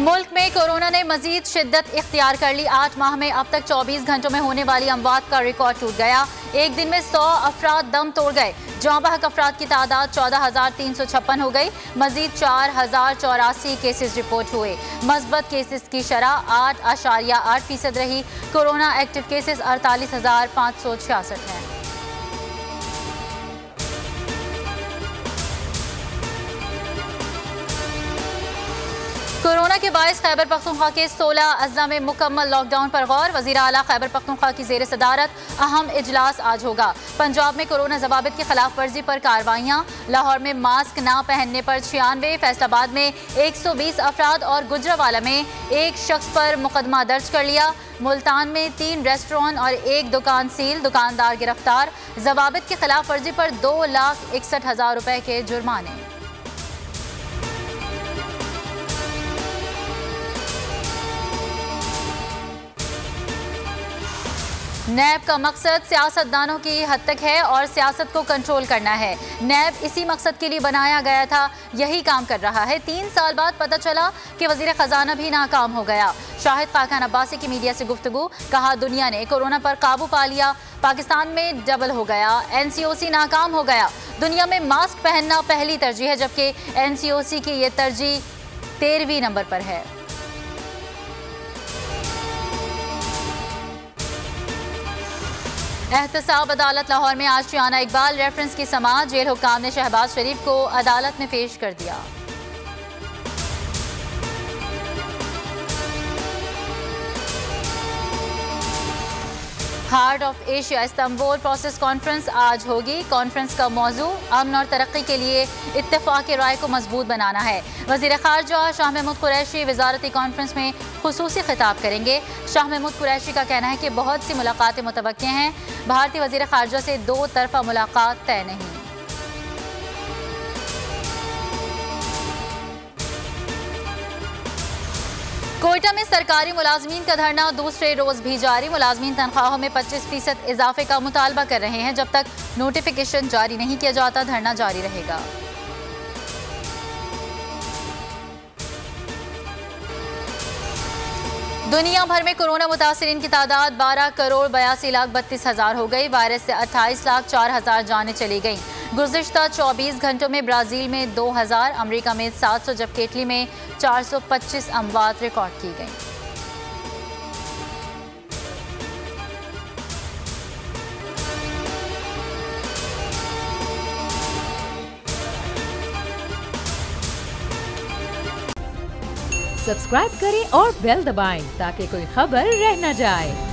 मुल्क में कोरोना ने मजीद शिद्दत इख्तियार कर ली। 8 माह में अब तक 24 घंटों में होने वाली अमवात का रिकॉर्ड टूट गया। एक दिन में 100 अफराद दम तोड़ गए। जौं बहक अफराद की तादाद 14,356 हो गई। मजीद 4,084 केसेस रिपोर्ट हुए। मस्बत केसेस की शरह 8.8% रही। कोरोना एक्टिव केसेस 48,566 हैं। कोरोना के बायस खैबर पख्तूनख्वा के 16 अजला में मुकम्मल लॉकडाउन पर गौर। वज़ीर आला खैबर पख्तूनख्वा की ज़ेर सदारत अहम इजलास आज होगा। पंजाब में कोरोना जवाबित की खिलाफ वर्जी पर कार्रवाइयाँ। लाहौर में मास्क ना पहनने पर 96, फैसलाबाद में 120 अफराद और गुजरावाला में एक शख्स पर मुकदमा दर्ज कर लिया। मुल्तान में 3 रेस्टोरेंट और 1 दुकान सील, दुकानदार गिरफ्तार। जवाबित की खिलाफ वर्जी पर 2,61,000 रुपए के जुर्माने। नैब का मकसद सियासतदानों की हद तक है और सियासत को कंट्रोल करना है। नैब इसी मकसद के लिए बनाया गया था, यही काम कर रहा है। 3 साल बाद पता चला कि वजीर खजाना भी नाकाम हो गया। शाहिद खाकान अब्बासी की मीडिया से गुफ्तगू, कहा दुनिया ने कोरोना पर काबू पा लिया, पाकिस्तान में डबल हो गया। NCOC नाकाम हो गया। दुनिया में मास्क पहनना पहली तरजीह है, जबकि NCOC की ये तरजीह 13वीं नंबर पर है। एहतसाब अदालत लाहौर में आज शियाना इकबाल रेफरेंस की समाअत। जेल हुक्काम ने शहबाज शरीफ को अदालत में पेश कर दिया। Heart of Asia Istanbul process conference आज होगी। कॉन्फ्रेंस का मौजू अमन और तरक्की के लिए इत्तेफाक राय को मजबूत बनाना है। वज़ीर ख़ारजा शाह महमूद कुरैशी वज़ारती कॉन्फ्रेंस में खुसूसी खिताब करेंगे। शाह महमूद कुरैशी का कहना है कि बहुत सी मुलाकातें मुतवक्के हैं। भारतीय वज़ीर ख़ारजा से 2 तरफ़ा मुलाकात तय नहीं। कोयटा में सरकारी मुलाजमीन का धरना दूसरे रोज भी जारी। मुलाजमीन तनख्वाहों में 25% इजाफे का मुतालबा कर रहे हैं। जब तक नोटिफिकेशन जारी नहीं किया जाता धरना जारी रहेगा। दुनिया भर में कोरोना मुतासिरीन की तादाद 12,82,32,000 हो गई। वायरस से 28,04,000 जानें चली गईं। गुज़िश्ता 24 घंटों में ब्राज़ील में 2,000, अमेरिका में 700, जबकि इटली में 425 अमवात रिकॉर्ड की गईं। सब्सक्राइब करें और बेल दबाएं ताकि कोई खबर रह न जाए।